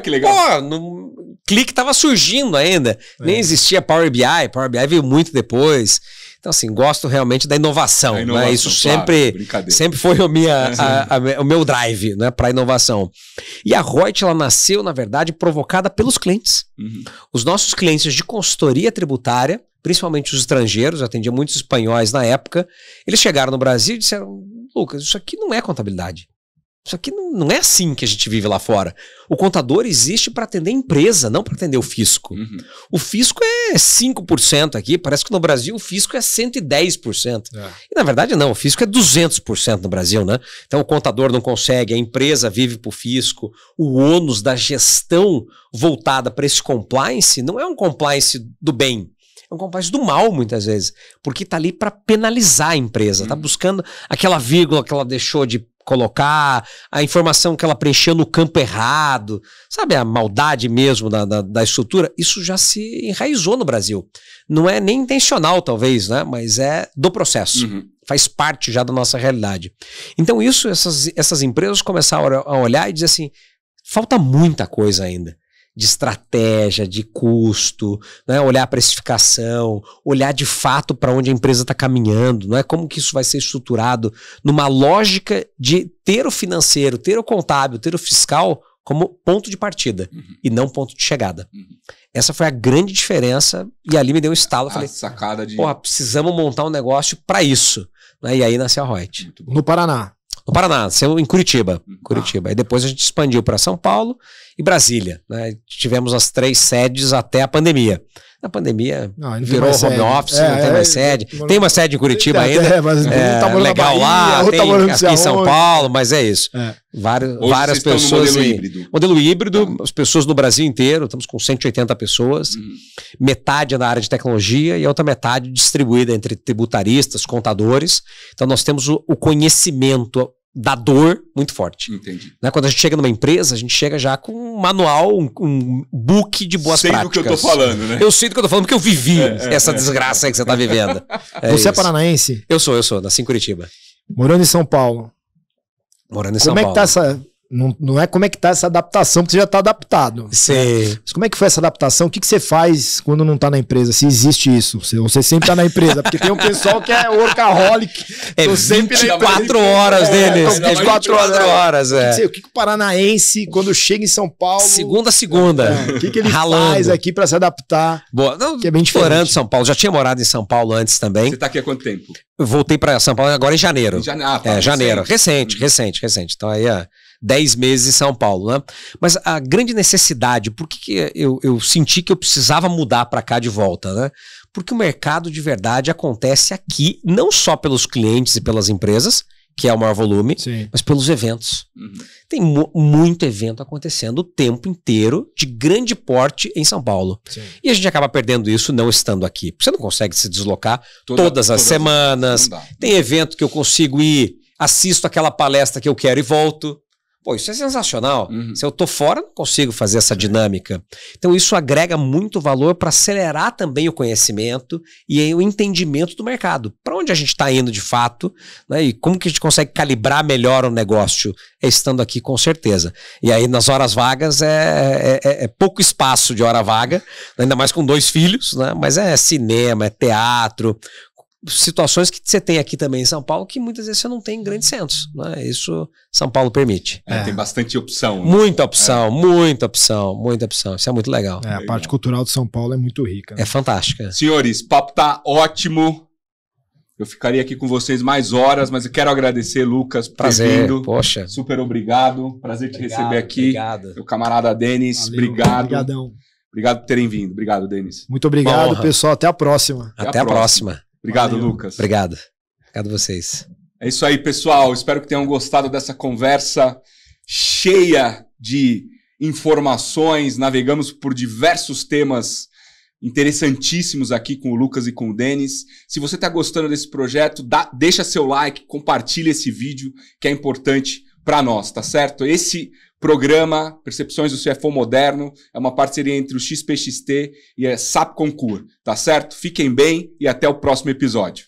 Que legal. No Clique estava surgindo ainda. Nem existia Power BI. Power BI veio muito depois. Então, assim, gosto realmente da inovação. Né? Isso sempre foi o meu drive, né, para a inovação. E a Reut, ela nasceu, na verdade, provocada pelos clientes. Os nossos clientes de consultoria tributária, principalmente os estrangeiros, eu atendia muitos espanhóis na época, eles chegaram no Brasil e disseram, Lucas, isso aqui não é contabilidade. Isso aqui não é assim que a gente vive lá fora. O contador existe para atender a empresa, não para atender o fisco. O fisco é 5% aqui, parece que no Brasil o fisco é 110%. E na verdade não, o fisco é 200% no Brasil, né? Então o contador não consegue, a empresa vive para o fisco, o ônus da gestão voltada para esse compliance não é um compliance do bem. É um compliance do mal, muitas vezes, porque está ali para penalizar a empresa, está buscando aquela vírgula que ela deixou de colocar, a informação que ela preencheu no campo errado, sabe, a maldade mesmo da estrutura. Isso já se enraizou no Brasil. Não é nem intencional, talvez, né? Mas é do processo. Faz parte já da nossa realidade. Então isso, essas empresas começaram a olhar e dizer assim, falta muita coisa ainda. De estratégia, de custo, né? Olhar a precificação, olhar de fato para onde a empresa está caminhando, não é? Como que isso vai ser estruturado numa lógica de ter o financeiro, ter o contábil, ter o fiscal como ponto de partida e não ponto de chegada. Essa foi a grande diferença e ali me deu um estalo. Eu falei, sacada de... precisamos montar um negócio para isso. Né? E aí nasceu a Reut. No Paraná? No Paraná, nasceu em Curitiba. E depois a gente expandiu para São Paulo e Brasília. Né? Tivemos as 3 sedes até a pandemia. Na pandemia virou home office, não tem mais sede. Tem uma sede em Curitiba ainda. Mas tá legal Bahia, lá, tem aqui em São Paulo, mas é isso. Várias pessoas. Modelo híbrido, as pessoas no Brasil inteiro, estamos com 180 pessoas. Metade na área de tecnologia e a outra metade distribuída entre tributaristas, contadores. Então nós temos o conhecimento da dor muito forte. Entendi. Né? Quando a gente chega numa empresa, a gente chega já com um manual, um book de boas práticas. Sei do que eu tô falando, né? Eu sei do que eu tô falando porque eu vivi essa desgraça aí que você tá vivendo. Você é paranaense? Eu sou, nasci em Curitiba. Morando em São Paulo. Morando em São Paulo. Como é que tá essa... Não é como é que tá essa adaptação, porque você já tá adaptado. Sim. Mas como é que foi essa adaptação? O que você faz quando não tá na empresa? Se existe isso? Você sempre tá na empresa, porque tem um pessoal que é workaholic. É sempre 24 horas deles. 24 horas. O que o paranaense, quando chega em São Paulo... Segunda a segunda. O que ele faz aqui pra se adaptar? Boa. Não, que é bem diferente. Morando em São Paulo. Já tinha morado em São Paulo antes também. Você tá aqui há quanto tempo? Eu voltei pra São Paulo agora em janeiro. Janeiro. Recente. Então aí 10 meses em São Paulo, né? Mas a grande necessidade, por que eu senti que eu precisava mudar para cá de volta, né? Porque o mercado de verdade acontece aqui, não só pelos clientes e pelas empresas, que é o maior volume, mas pelos eventos. Tem muito evento acontecendo o tempo inteiro, de grande porte em São Paulo. E a gente acaba perdendo isso não estando aqui. Você não consegue se deslocar todas as semanas. Tem evento que eu consigo ir, assisto aquela palestra que eu quero e volto. Pô, isso é sensacional. Se eu tô fora, não consigo fazer essa dinâmica. Então isso agrega muito valor para acelerar também o conhecimento e aí o entendimento do mercado. Para onde a gente está indo de fato, né? E como que a gente consegue calibrar melhor o negócio estando aqui, com certeza. E aí nas horas vagas é pouco espaço de hora vaga, ainda mais com 2 filhos, né? Mas é cinema, é teatro, situações que você tem aqui também em São Paulo que muitas vezes você não tem em grandes centros, né? Isso São Paulo permite. Tem bastante opção. Né? Muita opção, muita opção, muita opção. Isso é muito legal. A parte cultural de São Paulo é muito rica. Né? É fantástica. Senhores, o papo tá ótimo. Eu ficaria aqui com vocês mais horas, mas eu quero agradecer, Lucas, por ter vindo. Poxa. Super obrigado. Prazer te receber aqui. Obrigado. Meu camarada Denis, obrigado. Obrigadão. Obrigado por terem vindo. Obrigado, Denis. Muito obrigado, pessoal. Até a próxima. Até a próxima. Obrigado, Valeu. Lucas. Obrigado. Obrigado a vocês. É isso aí, pessoal. Espero que tenham gostado dessa conversa cheia de informações. Navegamos por diversos temas interessantíssimos aqui com o Lucas e com o Denis. Se você está gostando desse projeto, deixa seu like, compartilha esse vídeo, que é importante para nós, tá certo? Esse programa, Percepções do CFO Moderno, é uma parceria entre o XPXT e a SAP Concur, tá certo? Fiquem bem e até o próximo episódio.